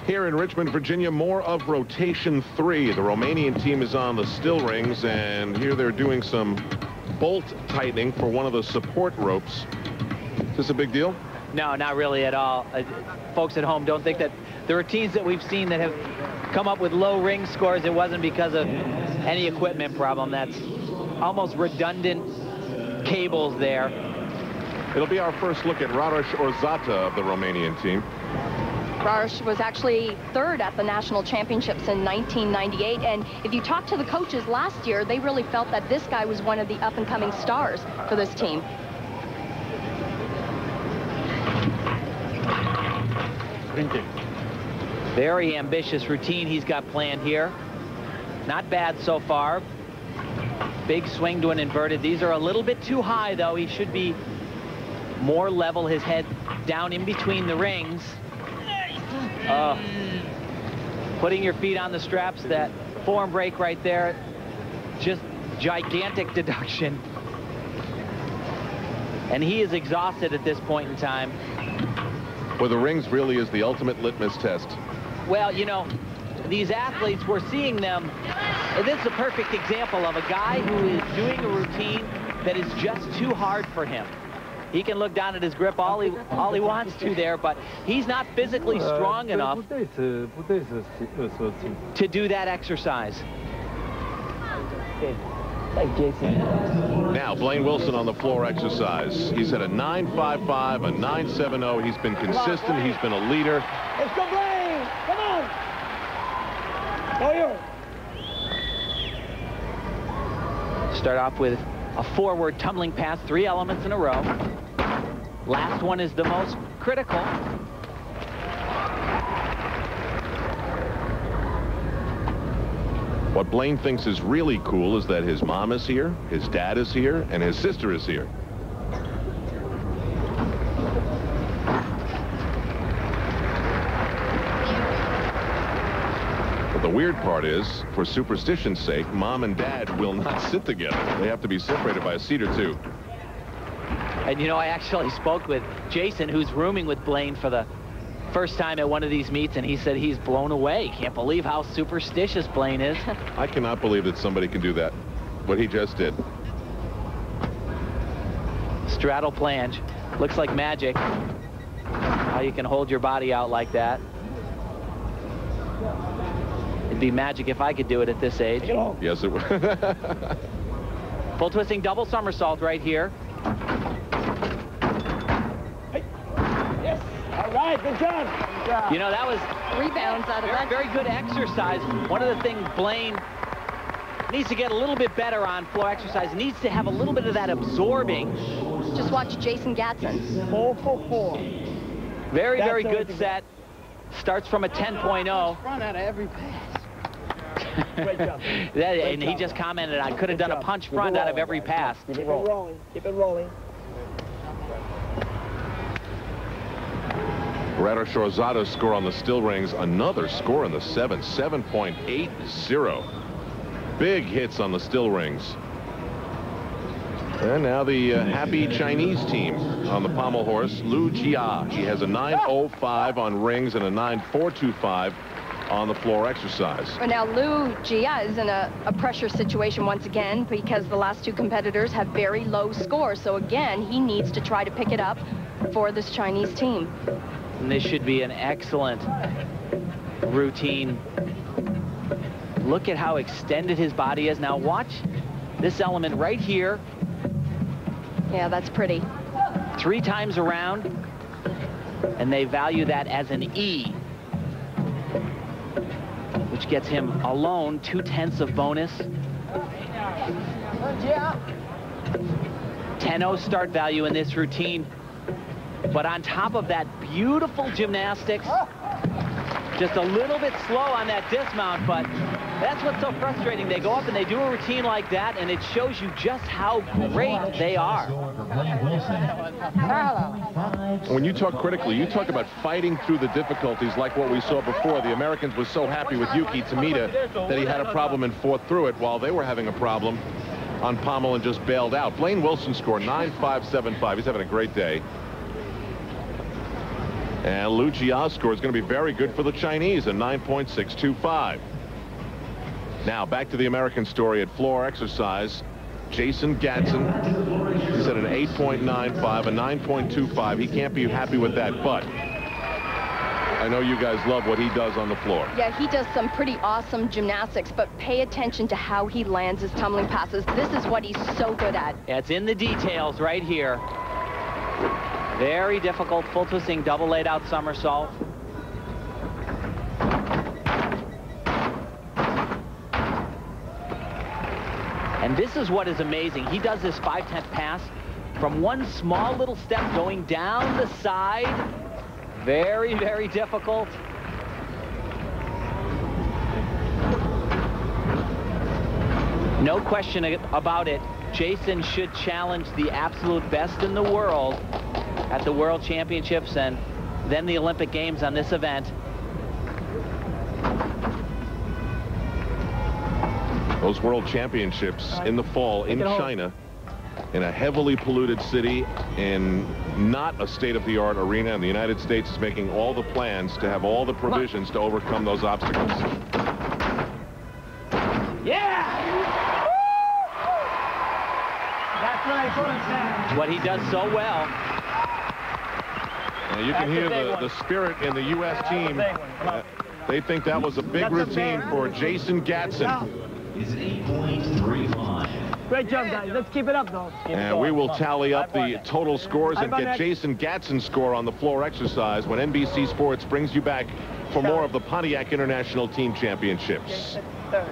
Here in Richmond, Virginia, more of rotation 3. The Romanian team is on the still rings, and here they're doing some bolt tightening for one of the support ropes. Is this a big deal? No, not really at all. Folks at home, don't think that the routines that we've seen that have come up with low ring scores, it wasn't because of any equipment problem. That's almost redundant cables there. It'll be our first look at Orzata of the Romanian team. Radosh was actually third at the national championships in 1998, and if you talk to the coaches last year, they really felt that this guy was one of the up-and-coming stars for this team. Very ambitious routine he's got planned here. Not bad so far. Big swing to an inverted. These are a little bit too high, though. He should be more level, his head down in between the rings. Putting your feet on the straps, that form break right there, just gigantic deduction. And he is exhausted at this point in time. Well, the rings really is the ultimate litmus test. Well, you know, these athletes, we're seeing them. This is a perfect example of a guy who is doing a routine that is just too hard for him. He can look down at his grip all he wants to there, but he's not physically strong enough to do that exercise. Like Jason. Now, Blaine Wilson on the floor exercise. He's at a 9.55, a 9.70. He's been consistent. He's been a leader. Let's go, Blaine! Come on! Go you! Start off with a forward tumbling pass, 3 elements in a row. Last one is the most critical. What Blaine thinks is really cool is that his mom is here, his dad is here, and his sister is here. But the weird part is, for superstition's sake, mom and dad will not sit together. They have to be separated by a seat or two. And you know, I actually spoke with Jason, who's rooming with Blaine for the first time at one of these meets, and he said he's blown away. Can't believe how superstitious Blaine is. I cannot believe that somebody can do that, what he just did. Straddle planche. Looks like magic. How you can hold your body out like that. It'd be magic if I could do it at this age. Yes, it would. Full twisting double somersault right here. Yes! All right, good job. Good job. You know, that was Rebounds out of that. very good exercise. One of the things Blaine needs to get a little bit better on floor exercise, needs to have a little bit of that absorbing. Just watch Jason Gatson. 4 for 4. Very, That's very good everything. set. Starts from a 10.0. Front out of every pass. Great job. And he just commented, I could have done a punch front out of every pass. Keep it rolling. Keep it rolling. Orzata's score on the still rings, another score in the 7.80. Big hits on the still rings. And now the happy Chinese team on the Pommel Horse, Lu Jia. He has a 9.05 on rings and a 9.425 on the floor exercise. But now Lu Jia is in a pressure situation once again because the last 2 competitors have very low scores. So again, he needs to try to pick it up for this Chinese team. And this should be an excellent routine. Look at how extended his body is. Now watch this element right here. Yeah, that's pretty. 3 times around, and they value that as an E, which gets him alone 2/10 of bonus. 10.0 start value in this routine. But on top of that, beautiful gymnastics. Just a little bit slow on that dismount, but that's what's so frustrating. They go up and they do a routine like that, and it shows you just how great they are. When you talk critically, you talk about fighting through the difficulties like what we saw before. The Americans were so happy with Yuki Tomita that he had a problem and fought through it, while they were having a problem on Pommel and just bailed out. Blaine Wilson scored 9.575. He's having a great day. And Liu Jia's score is going to be very good for the Chinese, a 9.625. Now back to the American story at floor exercise. Jason Gatson set an 8.95, a 9.25. He can't be happy with that, but I know you guys love what he does on the floor. Yeah, he does some pretty awesome gymnastics, but pay attention to how he lands his tumbling passes. This is what he's so good at. Yeah, it's in the details right here. Very difficult full twisting double laid out somersault. And this is what is amazing. He does this 5/10 pass from one small little step going down the side. Very, very difficult. No question about it. Jason should challenge the absolute best in the world at the World Championships and then the Olympic Games on this event. Those World Championships in the fall in China, in a heavily polluted city, in not a state-of-the-art arena, and the United States is making all the plans to have all the provisions to overcome those obstacles. Yeah! That's nice. It's what he does so well. Now you can hear the spirit in the U.S. team. They think that was a big routine for Jason Gatson. Is 8.35. Great job, guys. Let's keep it up, though. And we will tally up the total scores and get Jason Gatson's score on the floor exercise when NBC Sports brings you back for more of the Pontiac International Team Championships. Third.